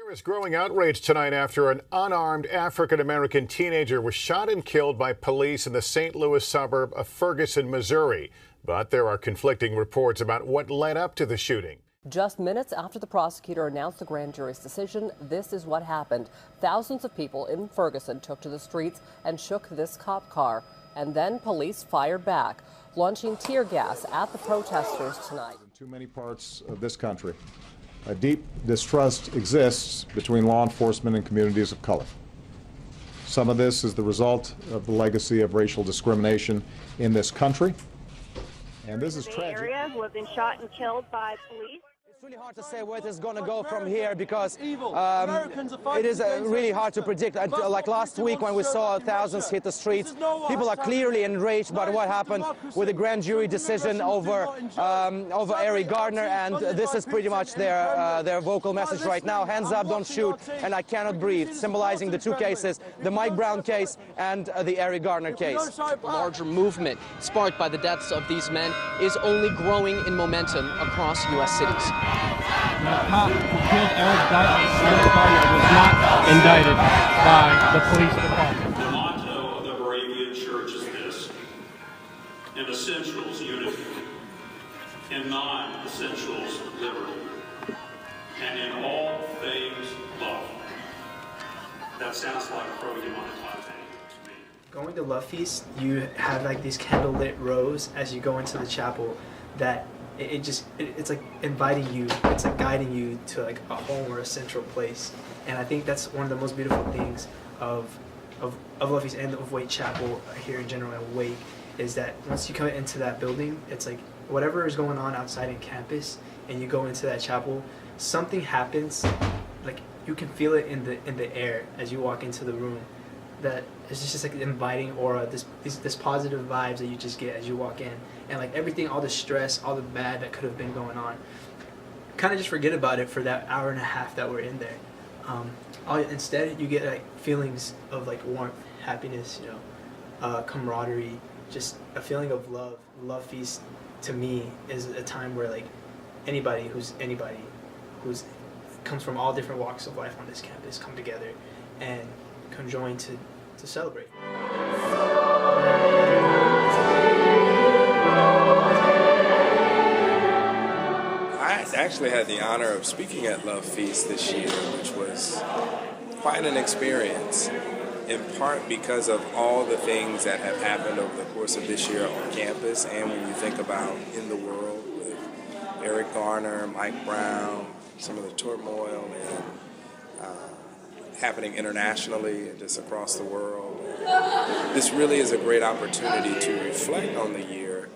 There is growing outrage tonight after an unarmed African-American teenager was shot and killed by police in the St. Louis suburb of Ferguson, Missouri. But there are conflicting reports about what led up to the shooting. Just minutes after the prosecutor announced the grand jury's decision, this is what happened. Thousands of people in Ferguson took to the streets and shook this cop car. And then police fired back, launching tear gas at the protesters tonight. In too many parts of this country, a deep distrust exists between law enforcement and communities of color. Some of this is the result of the legacy of racial discrimination in this country, and this is tragic. Area who have been shot and killed by police. It's really hard to say where this is going to go from here because it is really hard to predict. Like last week when we saw thousands hit the streets, people are clearly enraged by what happened with the grand jury decision over Eric Garner, and this is pretty much their vocal message right now. Hands up, don't shoot, and I cannot breathe, symbolizing the two cases, the Mike Brown case and the Eric Garner case. The larger movement sparked by the deaths of these men is only growing in momentum across U.S. cities. The cop who killed Eric Garner was not indicted by the police department. The motto of the Moravian Church is this: in essentials, unity; in non-essentials, liberty; and in all things, love. That sounds like pro-humanitarian to me. Going to Lovefeast, you have like these candlelit rows as you go into the chapel that it's like inviting you, it's like guiding you to like a home or a central place. And I think that's one of the most beautiful things of Lovefeast and of Wake Chapel here in general at Wake, is that once you come into that building, it's like whatever is going on outside in campus and you go into that chapel, something happens, like you can feel it in the air as you walk into the room. That it's just like an inviting aura, this positive vibes that you just get as you walk in, and like everything, all the stress, all the bad that could have been going on, kind of just forget about it for that hour and a half that we're in there. Instead, you get like feelings of like warmth, happiness, camaraderie, just a feeling of love. Lovefeast to me is a time where like anybody who's comes from all different walks of life on this campus come together and conjoin to celebrate. I actually had the honor of speaking at Lovefeast this year, which was quite an experience, in part because of all the things that have happened over the course of this year on campus, and when you think about in the world with Eric Garner, Mike Brown, some of the turmoil and happening internationally and just across the world. This really is a great opportunity to reflect on the year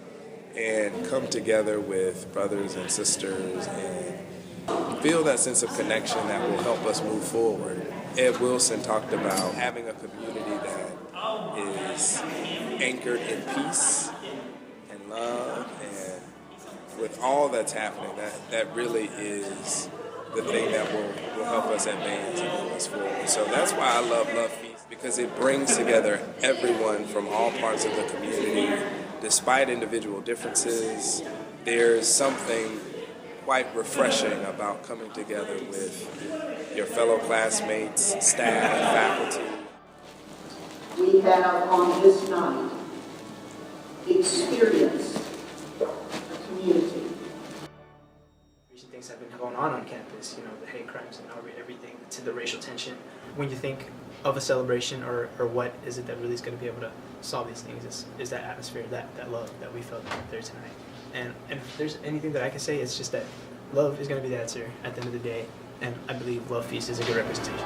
and come together with brothers and sisters and feel that sense of connection that will help us move forward. Ed Wilson talked about having a community that is anchored in peace and love, and with all that's happening, that really is the thing that will help us advance and move us forward. So that's why I love Lovefeast, because it brings together everyone from all parts of the community. Despite individual differences, there's something quite refreshing about coming together with your fellow classmates, staff, faculty. We have on this night experienced a community. Things have been going on campus, the hate crimes and everything, to the racial tension. When you think of a celebration or what is it that really is going to be able to solve these things, is that atmosphere, that love that we felt there tonight. And if there's anything that I can say, it's just that love is going to be the answer at the end of the day, and I believe Lovefeast is a good representation.